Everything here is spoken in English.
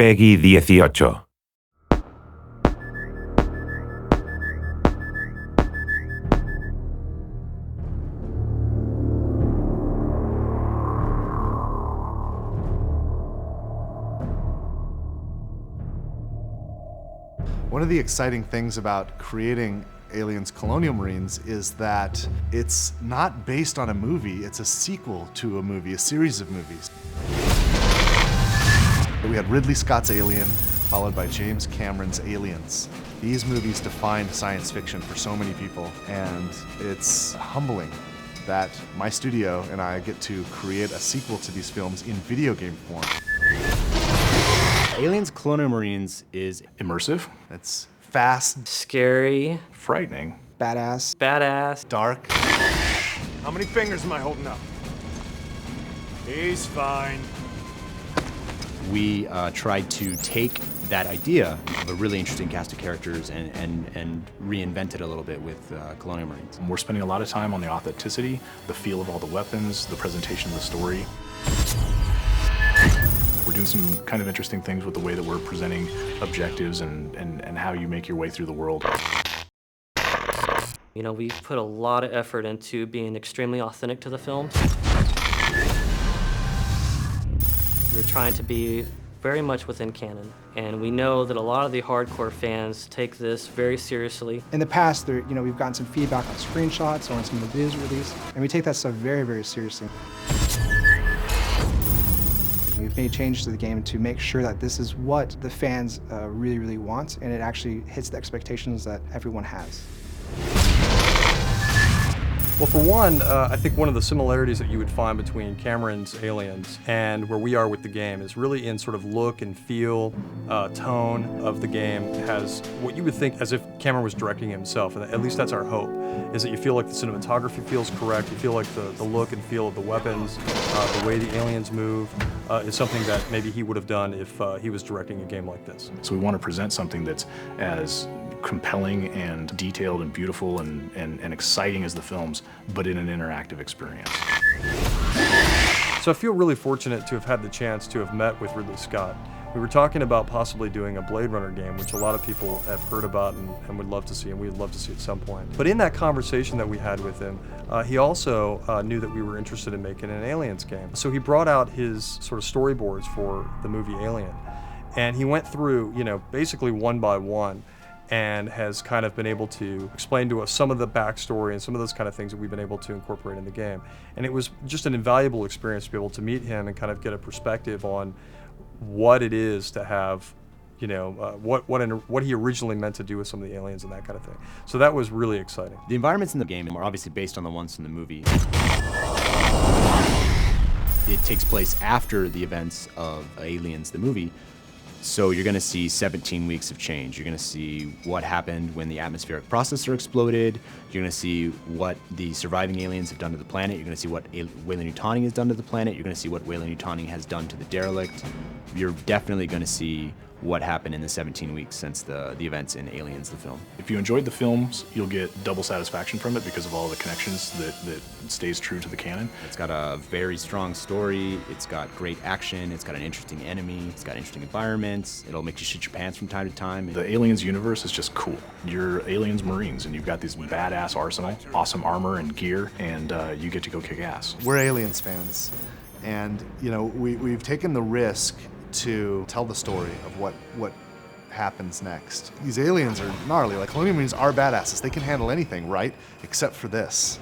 Peggy 18. One of the exciting things about creating Aliens Colonial Marines is that it's not based on a movie, it's a sequel to a movie, a series of movies. We had Ridley Scott's Alien, followed by James Cameron's Aliens. These movies defined science fiction for so many people, and it's humbling that my studio and I get to create a sequel to these films in video game form. Aliens Colonial Marines is immersive, It's fast, Scary. frightening, Badass. Badass. dark. How many fingers am I holding up? He's fine. we tried to take that idea of a really interesting cast of characters and reinvent it a little bit with Colonial Marines. We're spending a lot of time on the authenticity, the feel of all the weapons, the presentation of the story. We're doing some kind of interesting things with the way that we're presenting objectives and how you make your way through the world. You know, we put a lot of effort into being extremely authentic to the films. We're trying to be very much within canon, and we know that a lot of the hardcore fans take this very seriously. In the past, we've gotten some feedback on screenshots or on some of the news release, and we take that stuff very, very seriously. We've made changes to the game to make sure that this is what the fans really, really want, and it actually hits the expectations that everyone has. Well, for one, I think one of the similarities that you would find between Cameron's Aliens and where we are with the game is really in sort of look and feel, tone of the game. It has what you would think as if Cameron was directing himself, and at least that's our hope, is that you feel like the cinematography feels correct, you feel like the look and feel of the weapons, the way the aliens move, is something that maybe he would have done if he was directing a game like this. So we want to present something that's as compelling and detailed and beautiful and exciting as the films, but in an interactive experience. So I feel really fortunate to have had the chance to have met with Ridley Scott. We were talking about possibly doing a Blade Runner game, which a lot of people have heard about and would love to see, and we'd love to see at some point. But in that conversation that we had with him, he also knew that we were interested in making an Aliens game. So he brought out his sort of storyboards for the movie Alien, and he went through, basically one by one, and has kind of been able to explain to us some of the backstory and some of those kind of things that we've been able to incorporate in the game. And it was just an invaluable experience to be able to meet him and kind of get a perspective on what it is to have, what he originally meant to do with some of the aliens and that kind of thing. So that was really exciting. The environments in the game are obviously based on the ones from the movie. It takes place after the events of Aliens, the movie. So you're going to see 17 weeks of change. You're going to see what happened when the atmospheric processor exploded. You're going to see what the surviving aliens have done to the planet. You're going to see what Weyland-Yutani has done to the planet. You're going to see what Weyland-Yutani has done to the derelict. You're definitely going to see what happened in the 17 weeks since the events in Aliens, the film. If you enjoyed the films, you'll get double satisfaction from it because of all the connections that stays true to the canon. It's got a very strong story, it's got great action, it's got an interesting enemy, it's got interesting environments, it'll make you shit your pants from time to time. The Aliens universe is just cool. You're Aliens Marines and you've got this badass arsenal, awesome armor and gear, and you get to go kick ass. We're Aliens fans, and we've taken the risk to tell the story of what happens next. These aliens are gnarly, like Colonial Marines are badasses. They can handle anything, right? Except for this.